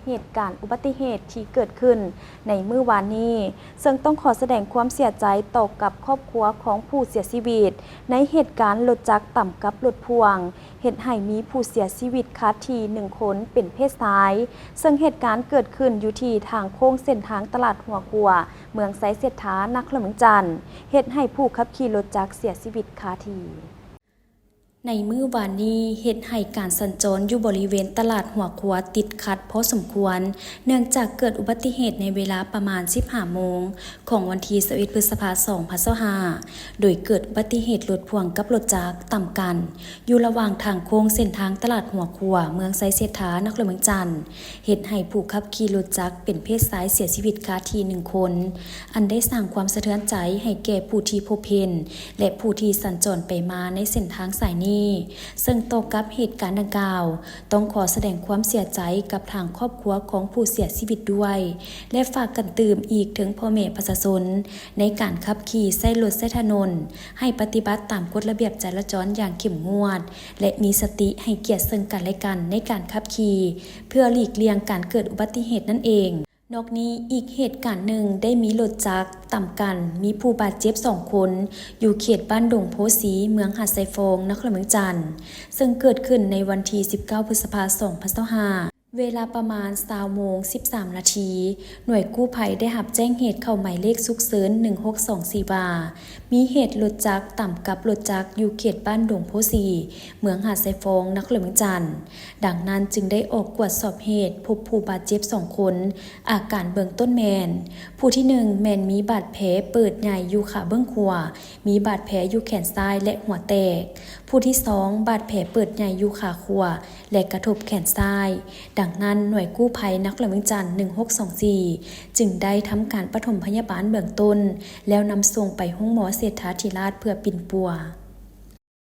เหตุการณ์อุบัติเหตุที่เกิดขึ้นในมื้อวานนี้ซึ่งต้องขอแสดงความเสียใจต่อกับครอบครัวของผู้เสียชีวิตในเหตุการณ์รถจักรต่ำกับรถพ่วงเหตุให้มีผู้เสียชีวิตคาที่1 คนเป็นเพศชายซึ่งเหตุการณ์เกิดขึ้นอยู่ที่ทางโค้งเส้นทางตลาดหัวกัวเมืองไซเสถานครหลวงจันทน์เหตุให้ผู้ขับขี่รถจักรเสียชีวิตคาที่ในมื้อวานนี้เหตุให้การสัญจรอยู่บริเวณตลาดหัวขัวติดขัดพอสมควรเนื่องจากเกิดอุบัติเหตุในเวลาประมาณ 15 โมงของวันที่21 พฤษภาคม 2025โดยเกิดอุบัติเหตุรถพ่วงกับรถจักรต่ำกันอยู่ระหว่างทางโค้งเส้นทางตลาดหัวขัวเมืองไซเสถานครหลวงจันทน์เหตุให้ผู้ขับขี่รถจักรเป็นเพศชายเสียชีวิตคาที่1 คนอันได้สร้างความสะเทือนใจให้แก่ผู้ที่พบเห็นและผู้ที่สัญจรไปมาในเส้นทางสายนี้ซึ่งต่อกับเหตุการณ์ดังกล่าวต้องขอแสดงความเสียใจกับทางครอบครัวของผู้เสียชีวิตด้วยและฝากกันเตือนอีกถึงพ่อแม่ประชาชนในการขับขี่ใช้รถใช้ถนนให้ปฏิบัติตามกฎระเบียบจราจรอย่างเข้มงวดและมีสติให้เกียรติซึ่งกันและกันในการขับขี่เพื่อหลีกเลี่ยงการเกิดอุบัติเหตุนั่นเองนอกนี้อีกเหตุการณ์หนึ่งได้มีรถจักรต่ำกันมีผู้บาดเจ็บ2 คนอยู่เขตบ้านดงโพสีเมืองหาดไซฟงนครหลวงจันทน์ซึ่งเกิดขึ้นในวันที่19 พฤษภาคม 2025เวลาประมาณ20 โมง 13 นาทีหน่วยกู้ภัยได้รับแจ้งเหตุเข้าหมายเลขฉุกเฉิน1624ว่ามีเหตุรถจักรต่ำกับรถจักรอยู่เขตบ้านดงโพสีเมืองหาดไซฟงนครหลวงจันทน์ดังนั้นจึงได้ออกตรวจสอบเหตุพบผู้บาดเจ็บ2 คนอาการเบื้องต้นแมนผู้ที่1แมนมีบาดแผลเปิดใหญ่อยู่ขาเบื้องขวามีบาดแผลอยู่แขนซ้ายและหัวแตกผู้ที่2บาดแผลเปิดใหญ่อยู่ขาขวาและกระทบแขนซ้ายดังนั้นหน่วยกู้ภัยนครหลวงจันทน์1624จึงได้ทำการปฐมพยาบาลเบื้องต้นแล้วนำส่งไปห้องหมอเศรษฐาธิราชเพื่อปิ่นปัว